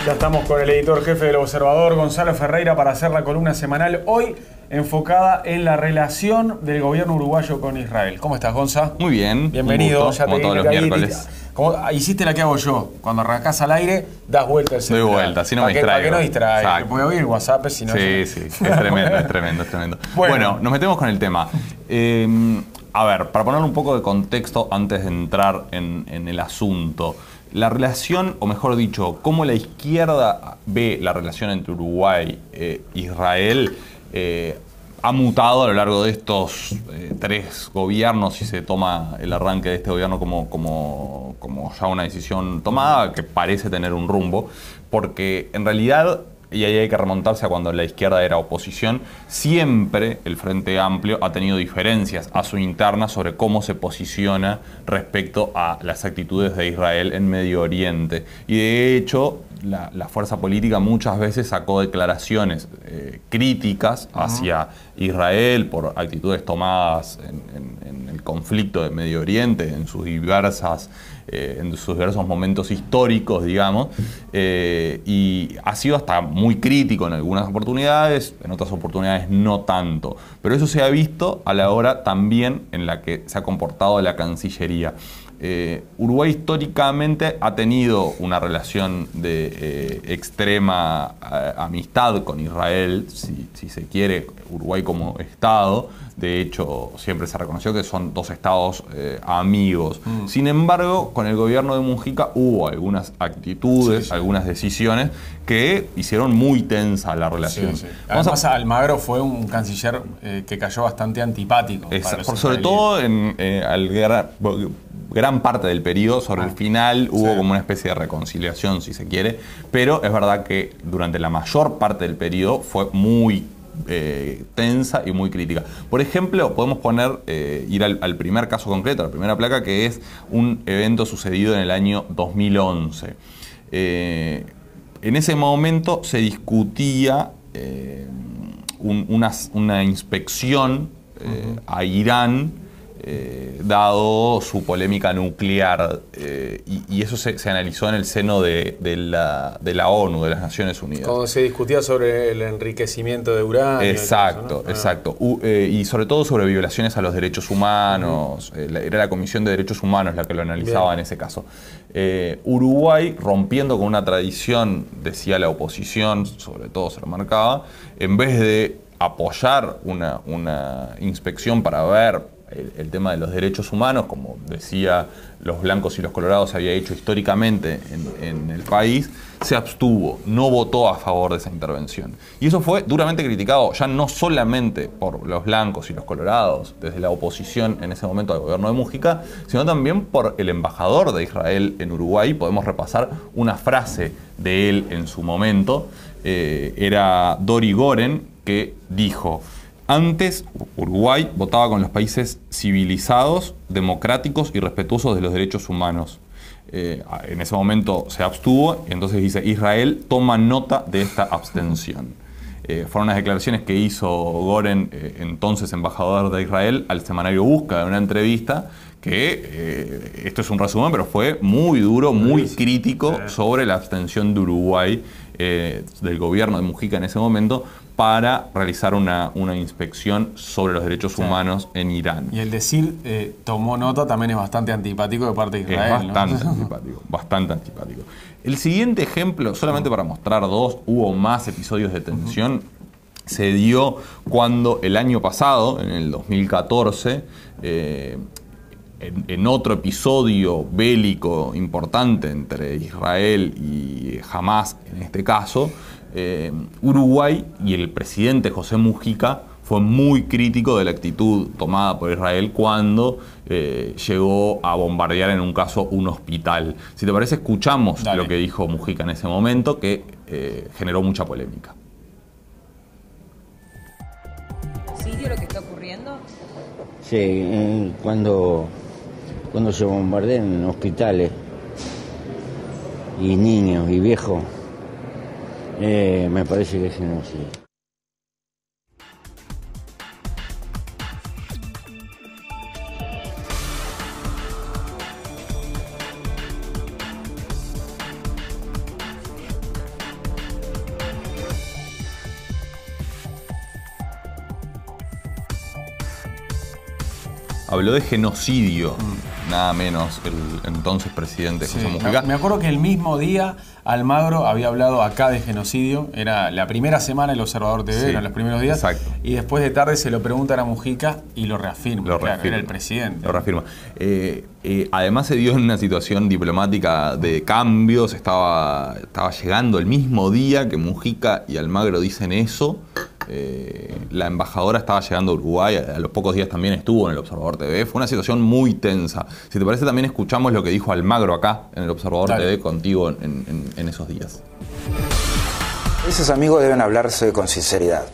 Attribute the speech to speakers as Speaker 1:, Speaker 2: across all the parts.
Speaker 1: Ya estamos con el editor jefe del Observador, Gonzalo Ferreira, para hacer la columna semanal hoy enfocada en la relación del gobierno uruguayo con Israel. ¿Cómo estás, Gonza?
Speaker 2: Muy bien.
Speaker 1: Bienvenido.
Speaker 2: Gusto, como todos los miércoles.
Speaker 1: Hiciste la que hago yo. Cuando arrancás al aire, das vuelta el celular.
Speaker 2: Doy vuelta, si no me distraigo.
Speaker 1: Para que no distraigas.
Speaker 2: Exacto.
Speaker 1: Porque oír WhatsApp, si no...
Speaker 2: Sí, es tremendo. Bueno, nos metemos con el tema. A ver, para poner un poco de contexto antes de entrar en el asunto. La relación, o mejor dicho, cómo la izquierda ve la relación entre Uruguay e Israel ha mutado a lo largo de estos 3 gobiernos, si se toma el arranque de este gobierno como ya una decisión tomada, que parece tener un rumbo, porque en realidad, y ahí hay que remontarse a cuando la izquierda era oposición, siempre el Frente Amplio ha tenido diferencias a su interna sobre cómo se posiciona respecto a las actitudes de Israel en Medio Oriente. Y de hecho, la fuerza política muchas veces sacó declaraciones críticas hacia Israel por actitudes tomadas en el conflicto de Medio Oriente, en sus diversos momentos históricos, digamos, y ha sido hasta muy crítico en algunas oportunidades, en otras oportunidades no tanto. Pero eso se ha visto a la hora también en la que se ha comportado la Cancillería. Uruguay históricamente ha tenido una relación de extrema amistad con Israel, si se quiere, Uruguay como Estado. De hecho, siempre se reconoció que son 2 estados amigos. Sin embargo, con el gobierno de Mujica hubo algunas actitudes, algunas decisiones que hicieron muy tensa la relación.
Speaker 1: Además, Almagro fue un canciller que cayó bastante antipático.
Speaker 2: Sobre todo gran parte del periodo, sobre el final hubo como una especie de reconciliación, si se quiere, pero es verdad que durante la mayor parte del periodo fue muy tensa y muy crítica. Por ejemplo, podemos ir al primer caso concreto, a la primera placa, que es un evento sucedido en el año 2011. En ese momento se discutía una inspección a Irán, dado su polémica nuclear, y eso se analizó en el seno de la ONU, de las Naciones Unidas.
Speaker 1: Cuando se discutía sobre el enriquecimiento de uranio.
Speaker 2: Exacto. Y sobre todo sobre violaciones a los derechos humanos. Era la Comisión de Derechos Humanos la que lo analizaba en ese caso. Uruguay, rompiendo con una tradición, decía la oposición, sobre todo se lo marcaba, en vez de apoyar una inspección para ver el tema de los derechos humanos, como decía los blancos y los colorados se había hecho históricamente en el país, se abstuvo, no votó a favor de esa intervención. Y eso fue duramente criticado, ya no solamente por los blancos y los colorados, desde la oposición en ese momento al gobierno de Mujica, sino también por el embajador de Israel en Uruguay. Podemos repasar una frase de él en su momento, era Dori Goren, que dijo: antes, Uruguay votaba con los países civilizados, democráticos y respetuosos de los derechos humanos. En ese momento se abstuvo, y entonces dice: Israel toma nota de esta abstención. Fueron unas declaraciones que hizo Goren, entonces embajador de Israel, al semanario Busca, en una entrevista, que esto es un resumen, pero fue muy duro, muy crítico sobre la abstención de Uruguay, del gobierno de Mujica en ese momento, para realizar una inspección sobre los derechos humanos en Irán.
Speaker 1: Y el decir tomó nota también es bastante antipático de parte de Israel.
Speaker 2: Es bastante antipático. El siguiente ejemplo, solamente para mostrar 2, hubo más episodios de tensión, se dio cuando el año pasado, en el 2014, en otro episodio bélico importante entre Israel y Hamás, en este caso, Uruguay y el presidente José Mujica fue muy crítico de la actitud tomada por Israel cuando llegó a bombardear, en un caso, un hospital. Si te parece, escuchamos lo que dijo Mujica en ese momento, que generó mucha polémica.
Speaker 3: ¿Sirio lo que está ocurriendo?
Speaker 4: Sí, cuando se bombardean hospitales y niños y viejos, me parece que es genocidio.
Speaker 2: habló de genocidio, nada menos, el entonces presidente José Mujica.
Speaker 1: Me acuerdo que el mismo día Almagro había hablado acá de genocidio, era la primera semana el Observador TV, eran los primeros días,
Speaker 2: exacto.
Speaker 1: Y después de tarde se lo preguntan a Mujica y lo reafirma, era el presidente.
Speaker 2: Lo reafirma. Además se dio en una situación diplomática de cambios, estaba llegando el mismo día que Mujica y Almagro dicen eso. La embajadora estaba llegando a Uruguay, a los pocos días también estuvo en el Observador TV. Fue una situación muy tensa. Si te parece, también escuchamos lo que dijo Almagro acá en el Observador TV contigo en esos días.
Speaker 5: Países amigos deben hablarse con sinceridad,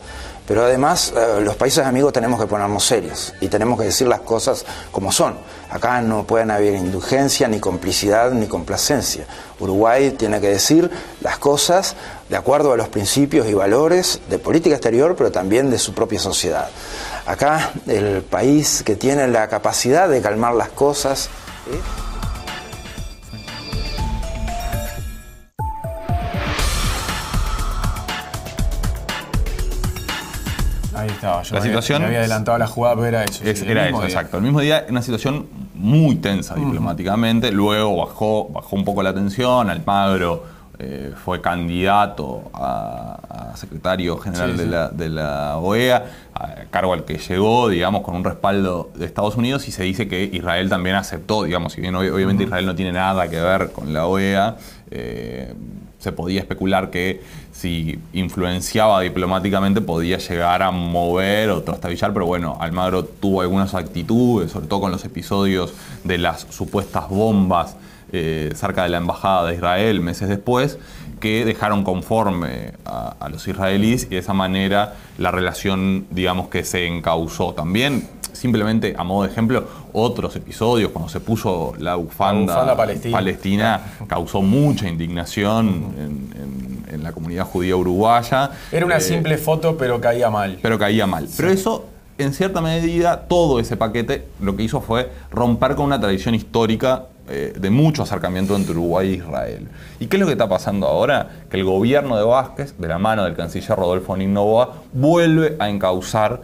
Speaker 5: pero además los países amigos tenemos que ponernos serios y tenemos que decir las cosas como son. Acá no pueden haber indulgencia, ni complicidad, ni complacencia. Uruguay tiene que decir las cosas de acuerdo a los principios y valores de política exterior, pero también de su propia sociedad. Acá el país que tiene la capacidad de calmar las cosas...
Speaker 1: Ahí estaba, yo
Speaker 2: La situación
Speaker 1: me había adelantado la jugada, pero era eso.
Speaker 2: Era eso, exacto. El mismo día, una situación muy tensa diplomáticamente. Luego bajó un poco la tensión. Almagro fue candidato a secretario general de la OEA, cargo al que llegó, digamos, con un respaldo de Estados Unidos, y se dice que Israel también aceptó, digamos, si bien obviamente Israel no tiene nada que ver con la OEA, se podía especular que si influenciaba diplomáticamente podía llegar a mover o trastabillar, pero bueno, Almagro tuvo algunas actitudes, sobre todo con los episodios de las supuestas bombas cerca de la embajada de Israel meses después, que dejaron conforme a los israelíes, y de esa manera la relación, digamos, que se encauzó. También, simplemente a modo de ejemplo, otros episodios, cuando se puso la bufanda palestina, causó mucha indignación en la comunidad judía uruguaya.
Speaker 1: Era una simple foto, pero caía mal.
Speaker 2: Pero eso, en cierta medida, todo ese paquete lo que hizo fue romper con una tradición histórica de mucho acercamiento entre Uruguay e Israel. ¿Y qué es lo que está pasando ahora? Que el gobierno de Vázquez, de la mano del canciller Rodolfo Noboa, vuelve a encauzar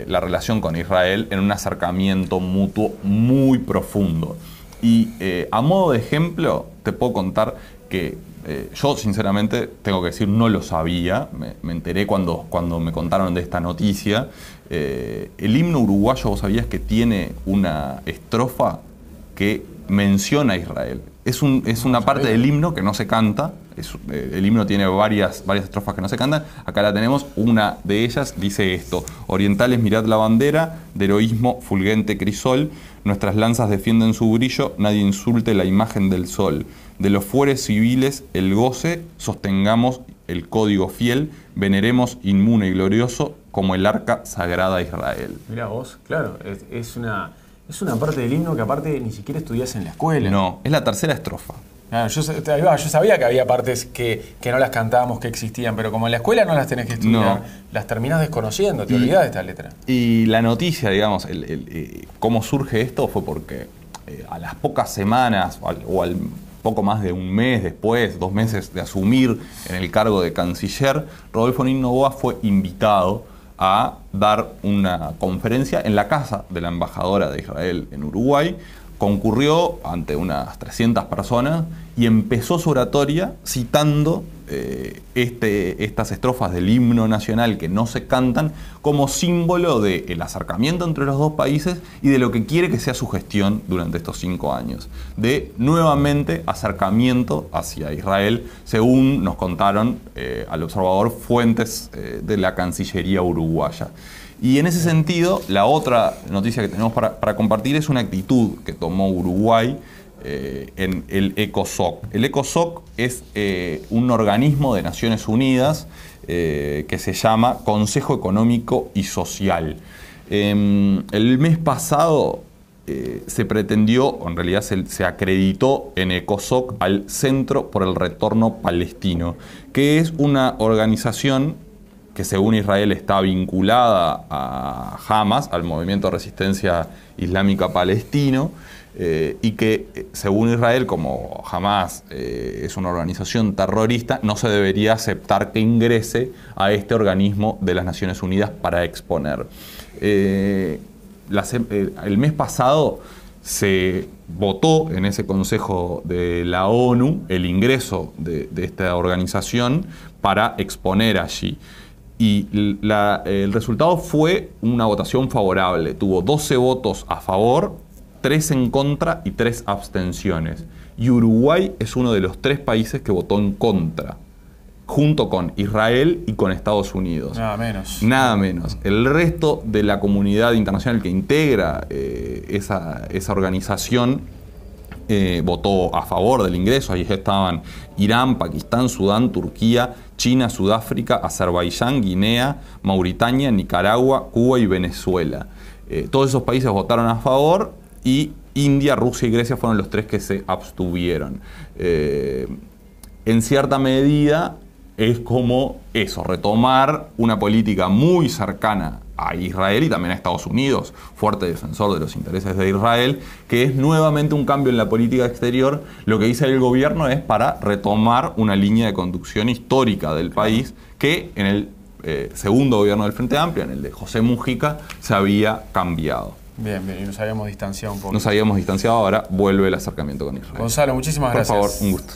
Speaker 2: la relación con Israel en un acercamiento mutuo muy profundo. Y a modo de ejemplo, te puedo contar que yo, sinceramente, tengo que decir, no lo sabía. Me enteré cuando me contaron de esta noticia. El himno uruguayo, ¿vos sabías que tiene una estrofa que menciona a Israel? Es una parte del himno que no se canta. El himno tiene varias estrofas que no se cantan. Acá la tenemos. Una de ellas dice esto: orientales, mirad la bandera, de heroísmo fulgente crisol, nuestras lanzas defienden su brillo, nadie insulte la imagen del sol. De los fueres civiles el goce, sostengamos el código fiel, veneremos inmune y glorioso como el arca sagrada a Israel.
Speaker 1: Mirá vos, claro, es una parte del himno que aparte ni siquiera estudias en la escuela.
Speaker 2: No, es la tercera estrofa.
Speaker 1: Claro, yo sabía que había partes que no las cantábamos, que existían, pero como en la escuela no las tenés que estudiar, las terminás desconociendo, te olvidás de esta letra.
Speaker 2: Y la noticia, digamos, cómo surge esto fue porque a las pocas semanas o al poco más de un mes después, 2 meses de asumir en el cargo de canciller, Rodolfo Noboa fue invitado a dar una conferencia en la casa de la embajadora de Israel en Uruguay. Concurrió ante unas 300 personas y empezó su oratoria citando estas estrofas del himno nacional que no se cantan como símbolo del acercamiento entre los dos países y de lo que quiere que sea su gestión durante estos 5 años. De nuevamente acercamiento hacia Israel, según nos contaron al Observador fuentes de la Cancillería uruguaya. Y en ese sentido, la otra noticia que tenemos para compartir es una actitud que tomó Uruguay en el ECOSOC. El ECOSOC es un organismo de Naciones Unidas que se llama Consejo Económico y Social. El mes pasado se pretendió, o en realidad se acreditó en ECOSOC al Centro por el Retorno Palestino, que es una organización que según Israel está vinculada a Hamas, al movimiento de resistencia islámica palestino, y que según Israel, como Hamas es una organización terrorista, no se debería aceptar que ingrese a este organismo de las Naciones Unidas para exponer. el mes pasado se votó en ese Consejo de la ONU el ingreso de esta organización para exponer allí. Y el resultado fue una votación favorable. Tuvo 12 votos a favor, 3 en contra y 3 abstenciones. Y Uruguay es uno de los 3 países que votó en contra, junto con Israel y con Estados Unidos.
Speaker 1: Nada menos.
Speaker 2: Nada menos. El resto de la comunidad internacional que integra esa organización votó a favor del ingreso. Ahí estaban Irán, Pakistán, Sudán, Turquía, China, Sudáfrica, Azerbaiyán, Guinea, Mauritania, Nicaragua, Cuba y Venezuela. Todos esos países votaron a favor y India, Rusia y Grecia fueron los 3 que se abstuvieron. En cierta medida es como eso, retomar una política muy cercana a Israel y también a Estados Unidos, fuerte defensor de los intereses de Israel, que es nuevamente un cambio en la política exterior. Lo que dice el gobierno es para retomar una línea de conducción histórica del país que en el segundo gobierno del Frente Amplio, en el de José Mujica, se había cambiado.
Speaker 1: Bien, y nos habíamos distanciado un poco.
Speaker 2: Nos habíamos distanciado, ahora vuelve el acercamiento con Israel.
Speaker 1: Gonzalo, muchísimas gracias.
Speaker 2: Por favor, un gusto.